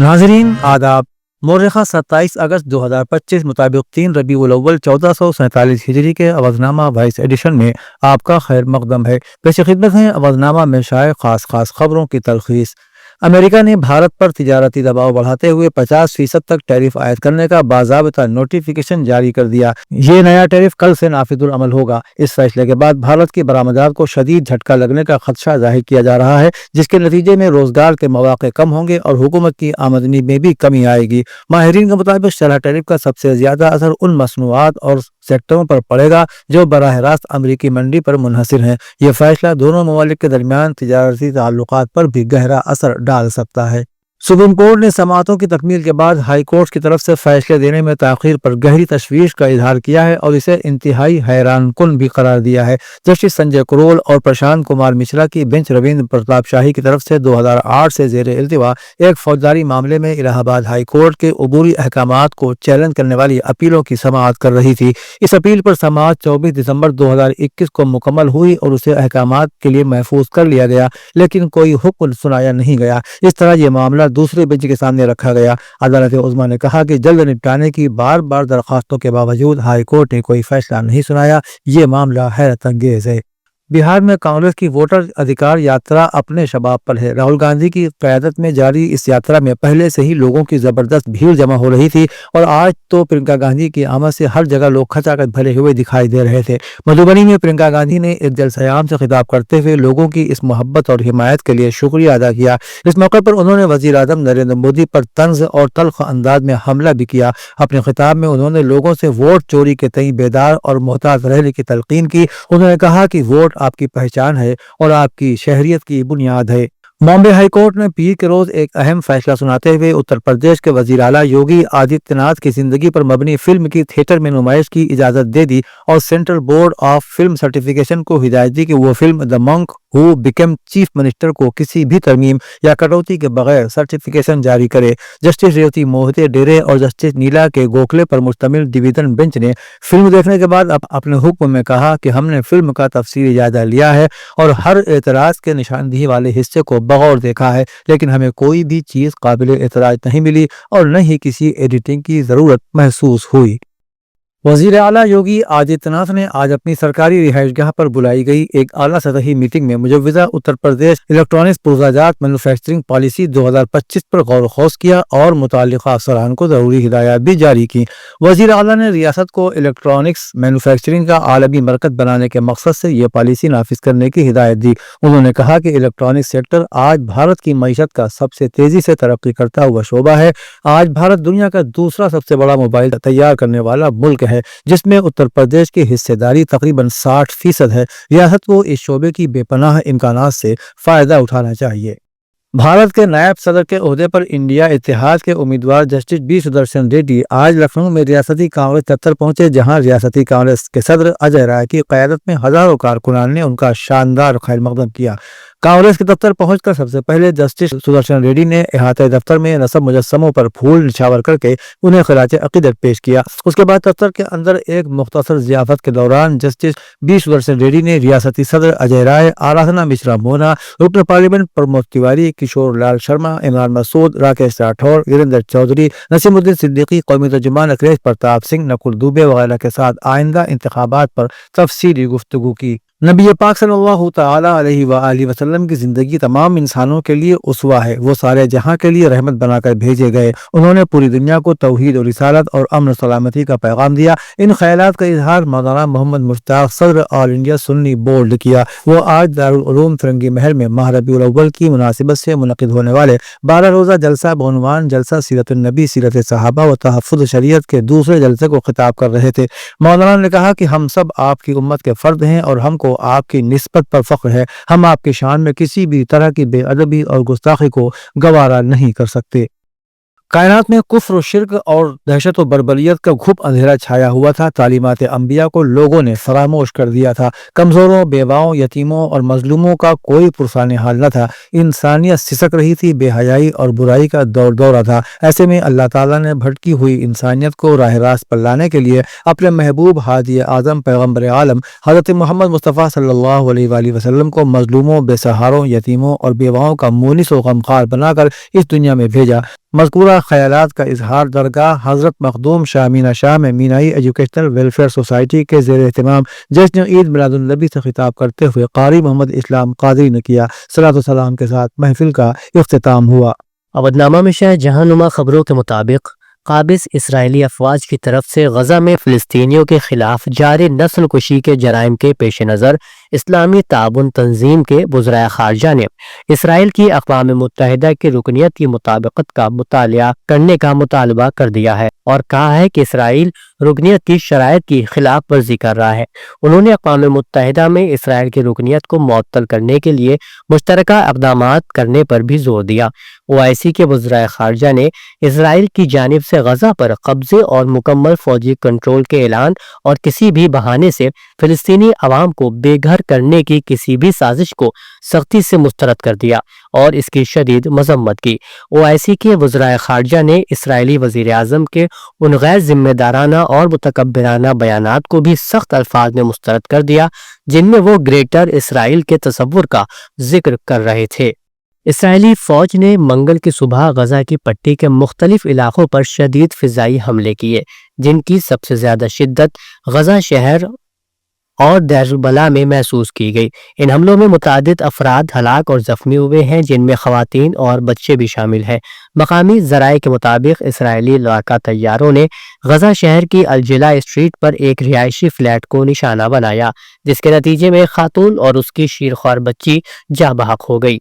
नाजरीन आदाब। मौर्रखा 27 अगस्त 2025 मुताबिक 3 रबीउल अव्वल 1447 हिजरी के अवधनामा वॉइस एडिशन में आपका खैर मकदम है। पेश खिदमत है अवधनामा में शाये खास खबरों की तलखीस। अमेरिका ने भारत पर तिजारती दबाव बढ़ाते हुए 50% तक टैरिफ आयद करने का बाज़ाब्ता नोटिफिकेशन जारी कर दिया। ये नया टैरिफ कल से नाफिजुल अमल होगा। इस फैसले के बाद भारत की बरामदात को शदीद झटका लगने का खदशा जाहिर किया जा रहा है, जिसके नतीजे में रोजगार के मौके कम होंगे और हुकूमत की आमदनी में भी कमी आएगी। माहिरीन के मुताबिक शरह टैरिफ का सबसे ज्यादा असर उन मसनूआत और सेक्टरों पर पड़ेगा जो बराह रास्त अमरीकी मंडी पर मुनहसिर हैं। यह फैसला दोनों ममालिक के दरमियान तिजारती ताल्लुकात पर भी गहरा असर डाल सकता है। सुप्रीम कोर्ट ने समाअतों की तकमील के बाद हाई कोर्ट की तरफ से फैसले देने में ताखीर पर गहरी तशवीश का इजहार किया है और इसे इंतहाई हैरान कुन भी करार दिया है। जस्टिस संजय करोल और प्रशांत कुमार मिश्रा की बेंच रविंद्र प्रताप शाही की तरफ से 2008 से जेर इल्तिवा एक फौजदारी मामले में इलाहाबाद हाई कोर्ट के अबूरी अहकामात को चैलेंज करने वाली अपीलों की समाअत कर रही थी। इस अपील पर समाअत 24 दिसंबर 2021 को मुकम्मल हुई और उसे अहकामात के लिए महफूज कर लिया गया, लेकिन कोई हुक्म सुनाया नहीं गया। इस तरह यह मामला दूसरे बेंच के सामने रखा गया। अदालत उज़्मा ने कहा कि जल्द निपटाने की बार बार दरखास्तों के बावजूद हाई कोर्ट ने कोई फैसला नहीं सुनाया। ये मामला हैरत अंगेज है। बिहार में कांग्रेस की वोटर अधिकार यात्रा अपने शबाब पर है। राहुल गांधी की क़यादत में जारी इस यात्रा में पहले से ही लोगों की जबरदस्त भीड़ जमा हो रही थी और आज तो प्रियंका गांधी की आमद से हर जगह लोग खचाखच भरे हुए दिखाई दे रहे थे। मधुबनी में प्रियंका गांधी ने एक जलसयाम से खिताब करते हुए लोगों की इस मोहब्बत और हिमायत के लिए शुक्रिया अदा किया। इस मौके पर उन्होंने वज़ीर आज़म नरेंद्र मोदी पर तंज और तल्ख अंदाज में हमला भी किया। अपने खिताब में उन्होंने लोगों से वोट चोरी के तई बेदार और मोहतात रहने की तलकीन की। उन्होंने कहा कि वोट आपकी पहचान है और आपकी शहरियत की बुनियाद है। बॉम्बे हाई कोर्ट ने पीर के रोज एक अहम फैसला सुनाते हुए उत्तर प्रदेश के वजीर आला योगी आदित्यनाथ की जिंदगी पर मबनी फिल्म की थिएटर में नुमाइश की इजाजत दे दी और central board of film certification को हिदायत दी कि वो film the monk who became chief minister को किसी भी तरमीम या कटौती के बगैर सर्टिफिकेशन जारी करे। जस्टिस रेवती मोहिते डेरे और जस्टिस नीला के गोखले पर मुश्तमिल डिवीजन बेंच ने फिल्म देखने के बाद अपने हुक्म में कहा कि हमने फिल्म का तफसीली जायजा लिया है और हर एतराज के निशानदेही वाले हिस्से को बगौर देखा है, लेकिन हमें कोई भी चीज काबिल एतराज नहीं मिली और न ही किसी एडिटिंग की जरूरत महसूस हुई। वज़ीर आला योगी आदित्यनाथ ने आज अपनी सरकारी रिहाइशगाह पर बुलाई गई एक आला सतही मीटिंग में मुजव्वज़ा Uttar Pradesh electronics पुरज़ाजात manufacturing policy 2025 पर गौर ख़ौस किया और मुताल्लिक़ा अफ़सरान को ज़रूरी हिदायत भी जारी की। वज़ीर आला ने रियासत को इलेक्ट्रॉनिक्स मैन्युफैक्चरिंग का आलमी मरकज़ बनाने के मकसद से ये पॉलिसी नाफिज करने की हिदायत दी। उन्होंने कहा कि इलेक्ट्रॉनिक्स सेक्टर आज भारत की मईशत का सबसे तेज़ी से तरक्की करता हुआ शोबा है। आज भारत दुनिया का दूसरा सबसे बड़ा मोबाइल तैयार करने वाला मुल्क है, जिसमें उत्तर प्रदेश की हिस्सेदारी तकरीबन 60% है। रियासत को इस शोबे की बेपनाह इम्कानात से फायदा उठाना चाहिए। भारत के नायब सदर के ओहदे पर इंडिया इत्तेहाद के उम्मीदवार जस्टिस बी सुदर्शन रेड्डी आज लखनऊ में रियासती कांग्रेस दफ्तर पहुंचे, जहां रियासती कांग्रेस के सदर अजय राय की क़यादत में हजारों कारकुनान ने उनका शानदार खैर मकदम किया। कांग्रेस के दफ्तर पहुंचकर सबसे पहले जस्टिस सुदर्शन रेड्डी ने अहाते दफ्तर में नसब मुजस्समों पर फूल निछावर करके उन्हें खिराज अकीदत पेश किया। उसके बाद दफ्तर के अंदर एक मुख्तसर ज़ियाफत के दौरान जस्टिस बी सुदर्शन रेड्डी ने रियासती सदर अजय राय, आराधना मिश्रा मोना, रुकन पार्लियामेंट प्रमोद तिवारी, किशोर लाल शर्मा, इमरान मसूद, राकेश राठौर, वीरेंद्र चौधरी, नसीमुद्दीन सिद्दीकी, कौमी तर्जुमान अखिलेश प्रताप सिंह, नकुल दुबे वगैरह के साथ आइंदा इंतखाबात पर तफसीली गुफ्तगू की। नबी पाक सल्लल्लाहु तआला अलैहि वसल्लम की जिंदगी तमाम इंसानों के लिए उसवा है। वो सारे जहां के लिए रहमत बनाकर भेजे गए। उन्होंने पूरी दुनिया को तौहीद और रिसालत और अमन सलामती का पैगाम दिया। इन ख्यालात का इजहार मौलाना मोहम्मद मुश्ताक सदर ऑल इंडिया सुन्नी बोर्ड किया। वो आज दारुल उलूम फिरंगी महल में माह रबीउल अव्वल की मुनासिबत से मुनक़िद होने वाले 12 रोज़ा जलसा बउनवान जलसा सीरत नबी सीरत सहाबा व तहफ़्फ़ुज़ शरीयत के दूसरे जलसे को खिताब कर रहे थे। मौलाना ने कहा कि हम सब आपकी उम्मत के फर्द हैं और हमको आपकी निस्बत पर फख्र है। हम आपकी शान में किसी भी तरह की बेअदबी और गुस्ताखी को गवारा नहीं कर सकते। कायनात में कुफ्र, शिर्क और दहशत व बर्बरियत का घुप अंधेरा छाया हुआ था। तालीमात अंबिया को लोगों ने फरामोश कर दिया था। कमजोरों, बेवाओं, यतीमों और मजलूमों का कोई पुरसाने हाल न था। इंसानियत सिसक रही थी। बेहयाई और बुराई का दौर दौरा था। ऐसे में अल्लाह ताला ने भटकी हुई इंसानियत को राह रास्त पर लाने के लिए अपने महबूब हादी आजम पैगम्बर आलम हज़रत मोहम्मद मुस्तफ़ा सल्लल्लाहु अलैहि वसल्लम को मजलूमों, बेसहारों, यतीमों और बेवाओं का मोनिस व गमखार बनाकर इस दुनिया में भेजा। مذکورہ خیالات کا اظہار درگاہ حضرت مخدوم شاہ مینا شاہ میں مینائی ایجوکیشنل ویلفیئر سوسائٹی کے زیر اہتمام جشن عید میلاد النبی سے خطاب کرتے ہوئے قاری محمد اسلام قادری نے کیا۔ صلاۃ و سلام کے ساتھ محفل کا اختتام ہوا۔ اودنامہ میں شائع جہاں نما خبروں کے مطابق قابض اسرائیلی افواج کی طرف سے غزہ میں فلسطینیوں کے خلاف جاری نسل کشی کے جرائم کے پیش نظر اسلامی تعاون تنظیم کے وزرائے خارجہ نے اسرائیل کی اقوام متحدہ کی رکنیت کی مطابقت کا مطالعہ کرنے کا مطالبہ کر دیا ہے اور کہا ہے کہ اسرائیل رکنیت کی شرائط کی خلاف ورزی کر رہا ہے۔ انہوں نے اقوام متحدہ میں اسرائیل کی رکنیت کو معطل کرنے کے لیے مشترکہ اقدامات کرنے پر بھی زور دیا۔ OIC کے وزرائے خارجہ نے اسرائیل کی جانب سے غزہ پر قبضے اور مکمل فوجی کنٹرول کے اعلان اور کسی بھی بہانے سے فلسطینی عوام کو بے گھر کرنے کی کسی بھی سازش کو سختی سے مسترد کر دیا اور اس کی شدید مذمت کی۔ OIC کے وزرائے خارجہ نے اسرائیلی وزیر اعظم کے ان غیر ذمہ دارانہ اور متکبرانہ بیانات کو بھی سخت الفاظ میں مسترد کر دیا جن میں وہ گریٹر اسرائیل کے تصور کا ذکر کر رہے تھے۔ اسرائیلی فوج نے منگل کی صبح غزہ کی پٹی کے مختلف علاقوں پر شدید فضائی حملے کیے جن کی سب سے زیادہ شدت غزہ شہر اور دیر البلح میں محسوس کی گئی۔ ان حملوں میں متعدد افراد ہلاک اور زخمی ہوئے ہیں جن میں خواتین اور بچے بھی شامل ہیں۔ مقامی ذرائع کے مطابق اسرائیلی لڑاکا طیاروں نے غزہ شہر کی الجلا اسٹریٹ پر ایک رہائشی فلیٹ کو نشانہ بنایا جس کے نتیجے میں خاتون اور اس کی شیرخوار بچی جاں بحق ہو گئی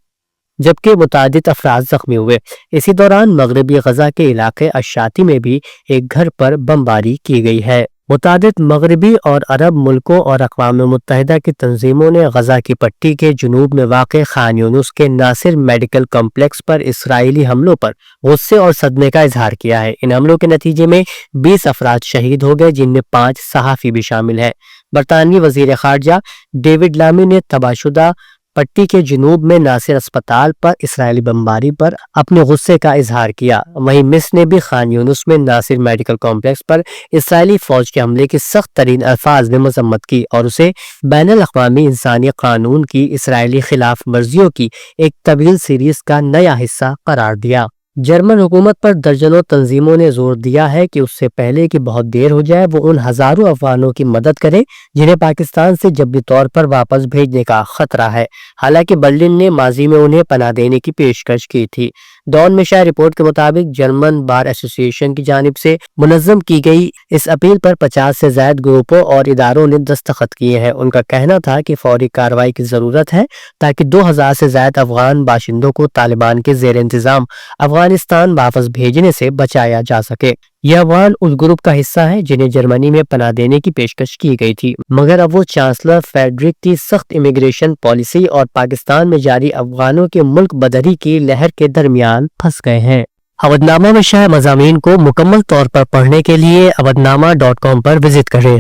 جبکہ متعدد افراد زخمی ہوئے۔ اسی دوران مغربی غزہ کے علاقے الشاطی میں بھی ایک گھر پر بمباری کی گئی ہے۔ متعدد مغربی اور عرب ملکوں اور اقوام متحدہ کی تنظیموں نے غزہ کی پٹی کے جنوب میں واقع خان یونس کے ناصر میڈیکل کمپلیکس پر اسرائیلی حملوں پر غصے اور صدمے کا اظہار کیا ہے۔ ان حملوں کے نتیجے میں 20 افراد شہید ہو گئے جن میں 5 صحافی بھی شامل ہیں۔ برطانوی وزیر خارجہ ڈیوڈ لامی نے تباہ شدہ پٹی کے جنوب میں ناصر اسپتال پر اسرائیلی بمباری پر اپنے غصے کا اظہار کیا۔ وہیں مصر نے بھی خان یونس میں ناصر میڈیکل کمپلیکس پر اسرائیلی فوج کے حملے کی سخت ترین الفاظ میں مذمت کی اور اسے بین الاقوامی انسانی قانون کی اسرائیلی خلاف ورزیوں کی ایک طویل سیریز کا نیا حصہ قرار دیا۔ جرمن حکومت پر درجنوں تنظیموں نے زور دیا ہے کہ اس سے پہلے کہ بہت دیر ہو جائے وہ ان ہزاروں افغانوں کی مدد کرے جنہیں پاکستان سے جبری طور پر واپس بھیجنے کا خطرہ ہے، حالانکہ برلن نے ماضی میں انہیں پناہ دینے کی پیشکش کی تھی۔ ڈان میں شائع رپورٹ کے مطابق جرمن بار ایسوسی ایشن کی جانب سے منظم کی گئی اس اپیل پر 50 سے زائد گروپوں اور اداروں نے دستخط کیے ہیں۔ ان کا کہنا تھا کہ فوری کارروائی کی ضرورت ہے تاکہ 2000 سے زائد افغان باشندوں کو طالبان کے زیر انتظام افغانستان واپس بھیجنے سے بچایا جا سکے۔ یہ افغان اس گروپ کا حصہ ہے جنہیں جرمنی میں پناہ دینے کی پیشکش کی گئی تھی، مگر اب وہ چانسلر فریڈرک کی سخت امیگریشن پالیسی اور پاکستان میں جاری افغانوں کے ملک بدری کی لہر کے درمیان پھنس گئے ہیں۔ اودنامہ میں شائع مضامین کو مکمل طور پر پڑھنے کے لیے اودنامہ.com پر وزٹ کریں۔